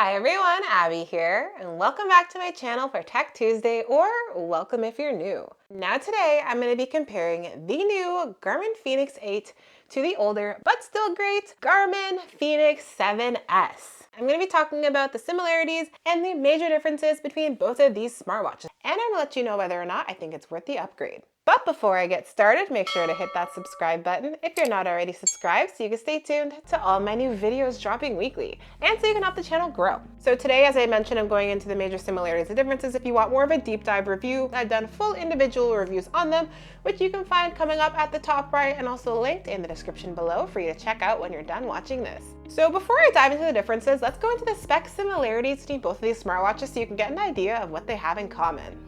Hi everyone, Abby here, and welcome back to my channel for Tech Tuesday, or welcome if you're new. Now today, I'm going to be comparing the new Garmin Fenix 8 to the older, but still great, Garmin Fenix 7S. I'm going to be talking about the similarities and the major differences between both of these smartwatches, and I'm going to let you know whether or not I think it's worth the upgrade. But before I get started, make sure to hit that subscribe button if you're not already subscribed so you can stay tuned to all my new videos dropping weekly and so you can help the channel grow. So today, as I mentioned, I'm going into the major similarities and differences. If you want more of a deep dive review, I've done full individual reviews on them, which you can find coming up at the top right and also linked in the description below for you to check out when you're done watching this. So before I dive into the differences, let's go into the spec similarities between both of these smartwatches so you can get an idea of what they have in common.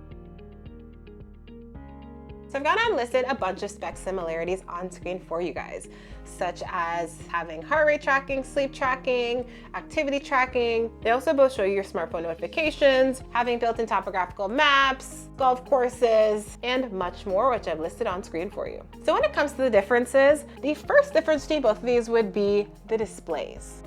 So I've gone and listed a bunch of spec similarities on screen for you guys, such as having heart rate tracking, sleep tracking, activity tracking. They also both show you your smartphone notifications, having built-in topographical maps, golf courses, and much more, which I've listed on screen for you. So when it comes to the differences, the first difference between both of these would be the displays.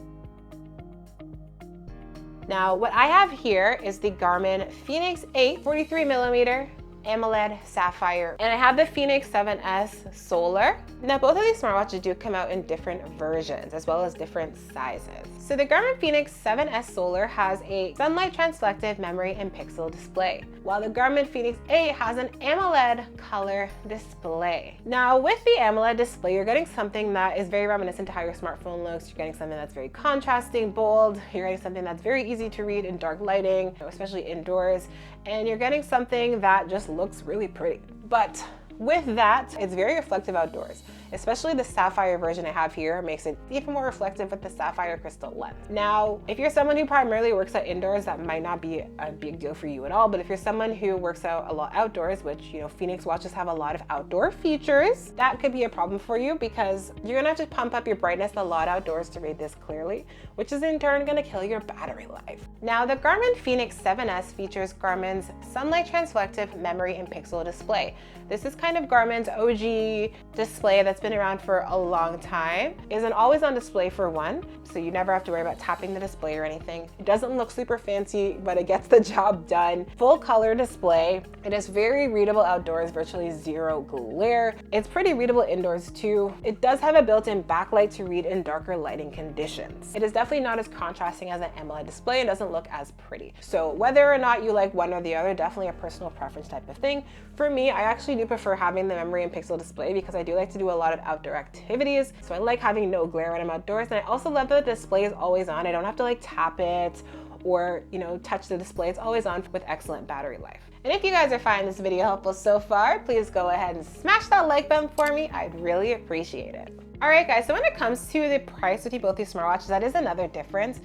Now, what I have here is the Garmin Fenix 8 43mm AMOELD Sapphire, and I have the Fenix 7S Solar. Now both of these smartwatches do come out in different versions as well as different sizes. So the Garmin Fenix 7S Solar has a sunlight transflective memory and pixel display, while the Garmin Fenix 8 has an AMOLED color display. Now with the AMOLED display, you're getting something that is very reminiscent to how your smartphone looks. You're getting something that's very contrasting, bold. You're getting something that's very easy to read in dark lighting, especially indoors, and you're getting something that just looks really pretty. But with that, it's very reflective outdoors. Especially the Sapphire version I have here makes it even more reflective with the Sapphire crystal lens. Now, if you're someone who primarily works out indoors, that might not be a big deal for you at all. But if you're someone who works out a lot outdoors, which, Fenix watches have a lot of outdoor features, that could be a problem for you because you're gonna have to pump up your brightness a lot outdoors to read this clearly, which is in turn gonna kill your battery life. Now, the Garmin Fenix 7S features Garmin's sunlight transflective memory and pixel display. This is kind of Garmin's OG display that's been around for a long time. It's an always on display for one, so you never have to worry about tapping the display or anything. It doesn't look super fancy, but it gets the job done. Full color display. It is very readable outdoors, virtually zero glare. It's pretty readable indoors too. It does have a built-in backlight to read in darker lighting conditions. It is definitely not as contrasting as an AMOLED display and doesn't look as pretty. So whether or not you like one or the other, definitely a personal preference type of thing. For me, I actually do prefer having the memory and pixel display because I do like to do a lot of outdoor activities. So I like having no glare when I'm outdoors. And I also love that the display is always on. I don't have to like tap it or, touch the display. It's always on with excellent battery life. And if you guys are finding this video helpful so far, please go ahead and smash that like button for me. I'd really appreciate it. All right, guys, so when it comes to the price between both these smartwatches, that is another difference.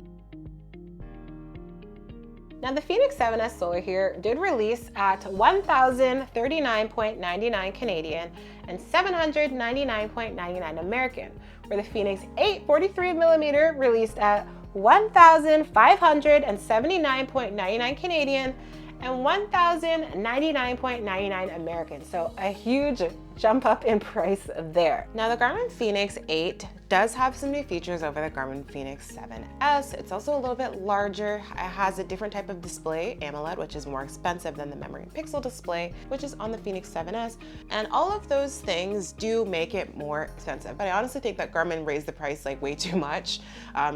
Now the Fenix 7S Solar here did release at $1,039.99 Canadian and $799.99 American, where the Fenix 8 43mm released at $1,579.99 Canadian and $1,099.99 American. So a huge jump up in price there. Now the Garmin Fenix 8 does have some new features over the Garmin Fenix 7S. It's also a little bit larger. It has a different type of display, AMOLED, which is more expensive than the memory and pixel display, which is on the Fenix 7S. And all of those things do make it more expensive. But I honestly think that Garmin raised the price like way too much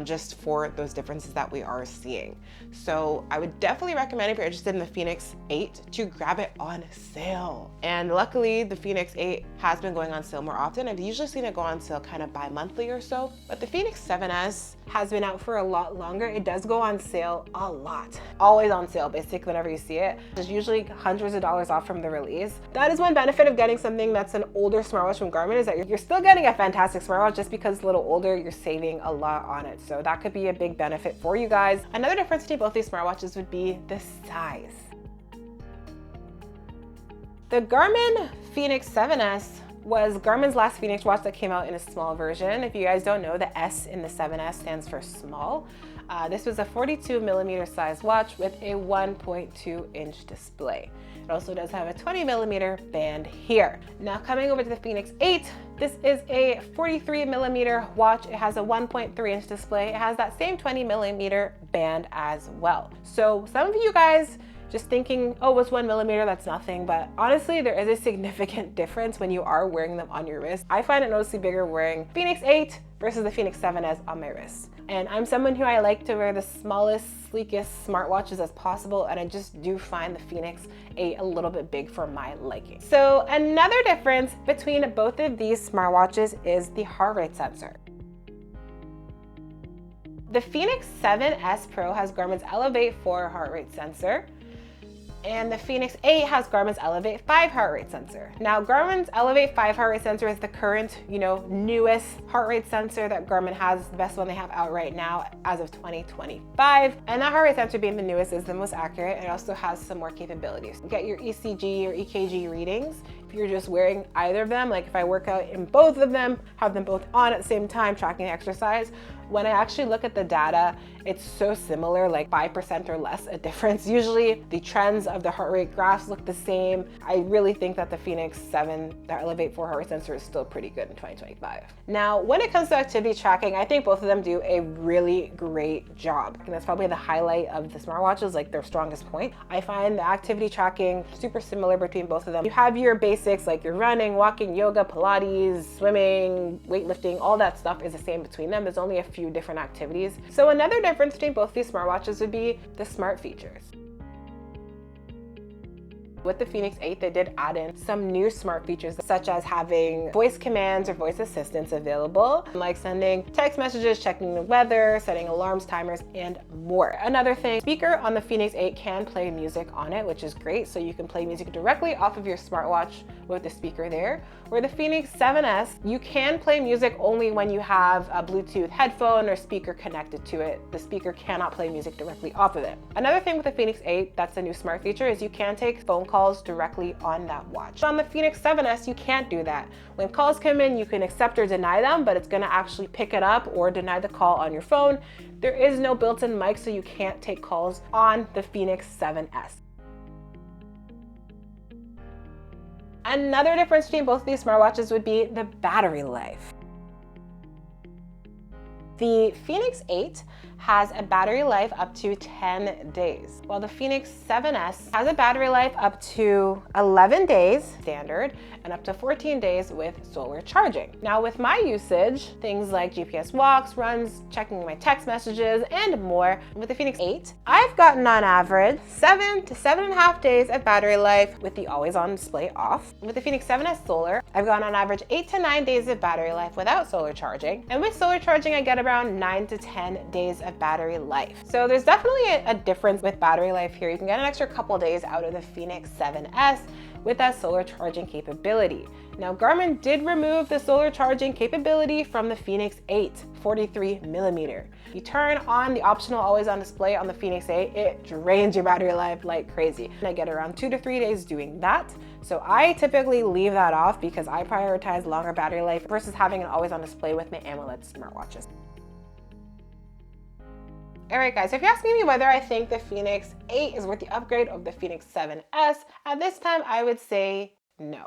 just for those differences that we are seeing. So I would definitely recommend, if you're interested in the Fenix 8, to grab it on sale. And luckily the Fenix 8 has been going on sale more often. I've usually seen it go on sale kind of bi-monthly or so, but the Fenix 7S has been out for a lot longer. It does go on sale a lot. Always on sale, basically, whenever you see it. There's usually hundreds of dollars off from the release. That is one benefit of getting something that's an older smartwatch from Garmin, is that you're still getting a fantastic smartwatch. Just because it's a little older, you're saving a lot on it. So that could be a big benefit for you guys. Another difference between both these smartwatches would be the size. The Garmin Fenix 7S was Garmin's last Fenix watch that came out in a small version. If you guys don't know, the S in the 7S stands for small. This was a 42mm size watch with a 1.2-inch display. It also does have a 20mm band here. Now coming over to the Fenix 8, this is a 43mm watch. It has a 1.3-inch display. It has that same 20mm band as well. So some of you guys just thinking, oh, what's 1mm? That's nothing. But honestly, there is a significant difference when you are wearing them on your wrist. I find it noticeably bigger wearing Fenix 8 versus the Fenix 7S on my wrist. And I'm someone who I like to wear the smallest, sleekest smartwatches as possible. And I just do find the Fenix 8 a little bit big for my liking. So another difference between both of these smartwatches is the heart rate sensor. The Fenix 7S Pro has Garmin's Elevate 4 heart rate sensor, and the Fenix 8 has Garmin's Elevate 5 heart rate sensor. Now, Garmin's Elevate 5 heart rate sensor is the current, newest heart rate sensor that Garmin has, the best one they have out right now as of 2025. And that heart rate sensor being the newest is the most accurate. It also has some more capabilities. You get your ECG or EKG readings. If you're just wearing either of them, like if I work out in both of them, have them both on at the same time, tracking the exercise, when I actually look at the data, it's so similar, like 5% or less a difference. Usually the trends of the heart rate graphs look the same. I really think that the Fenix 7, the Elevate 4 heart rate sensor is still pretty good in 2025. Now, when it comes to activity tracking, I think both of them do a really great job. And that's probably the highlight of the smartwatches, like their strongest point. I find the activity tracking super similar between both of them. You have your basics like your running, walking, yoga, Pilates, swimming, weightlifting, all that stuff is the same between them. There's only a few different activities. So another difference between both these smartwatches would be the smart features. With the Fenix 8, they did add in some new smart features, such as having voice commands or voice assistants available, like sending text messages, checking the weather, setting alarms, timers, and more. Another thing, speaker on the Fenix 8 can play music on it, which is great. So you can play music directly off of your smartwatch with the speaker there. Where the Fenix 7S, you can play music only when you have a Bluetooth headphone or speaker connected to it. The speaker cannot play music directly off of it. Another thing with the Fenix 8, that's a new smart feature, is you can take phone calls directly on that watch. On the Fenix 7S, you can't do that. When calls come in, you can accept or deny them, but it's gonna actually pick it up or deny the call on your phone. There is no built-in mic, so you can't take calls on the Fenix 7S. Another difference between both of these smartwatches would be the battery life. The Fenix 8 has a battery life up to 10 days, while the Fenix 7S has a battery life up to 11 days standard and up to 14 days with solar charging. Now with my usage, things like GPS walks, runs, checking my text messages, and more, with the Fenix 8, I've gotten on average 7 to 7.5 days of battery life with the always on display off. With the Fenix 7S Solar, I've gotten on average 8 to 9 days of battery life without solar charging. And with solar charging, I get around 9 to 10 days of battery life. So there's definitely a difference with battery life here. You can get an extra couple days out of the Fenix 7S with that solar charging capability. Now, Garmin did remove the solar charging capability from the Fenix 8 43mm. You turn on the optional always on display on the Fenix 8, it drains your battery life like crazy. I get around 2 to 3 days doing that. So I typically leave that off because I prioritize longer battery life versus having it always on display with my AMOELD smartwatches. All right, guys, if you're asking me whether I think the Fenix 8 is worth the upgrade of the Fenix 7S, at this time, I would say no.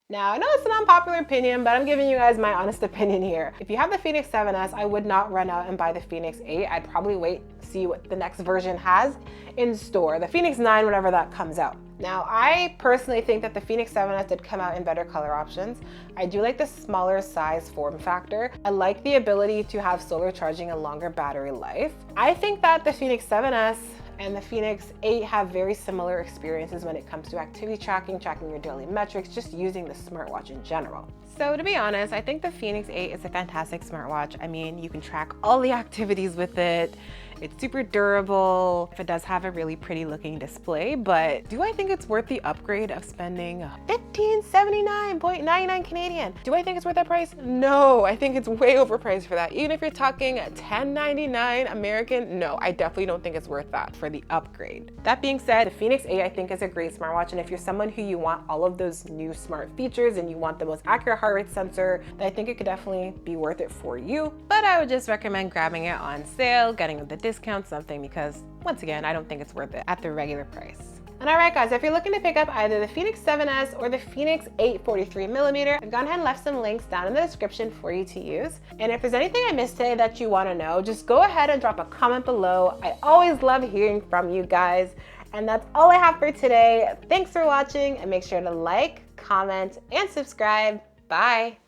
Now, I know it's an unpopular opinion, but I'm giving you guys my honest opinion here. If you have the Fenix 7S, I would not run out and buy the Fenix 8. I'd probably wait, see what the next version has in store, the Fenix 9, whenever that comes out. Now, I personally think that the Fenix 7S did come out in better color options. I do like the smaller size form factor. I like the ability to have solar charging and longer battery life. I think that the Fenix 7S and the Fenix 8 have very similar experiences when it comes to activity tracking, tracking your daily metrics, just using the smartwatch in general. So to be honest, I think the Fenix 8 is a fantastic smartwatch. I mean, you can track all the activities with it. It's super durable. It does have a really pretty looking display, but do I think it's worth the upgrade of spending $1579.99 Canadian? Do I think it's worth that price? No, I think it's way overpriced for that. Even if you're talking $10.99 American, no, I definitely don't think it's worth that for the upgrade. That being said, the Fenix 8 I think is a great smartwatch, and if you're someone who you want all of those new smart features and you want the most accurate heart rate sensor, then I think it could definitely be worth it for you. But I would just recommend grabbing it on sale, getting the discount, something, because once again, I don't think it's worth it at the regular price. And all right, guys, if you're looking to pick up either the Fenix 7S or the Fenix 8 43mm, I've gone ahead and left some links down in the description for you to use. And if there's anything I missed today that you want to know, just go ahead and drop a comment below. I always love hearing from you guys. And that's all I have for today. Thanks for watching, and make sure to like, comment, and subscribe. Bye.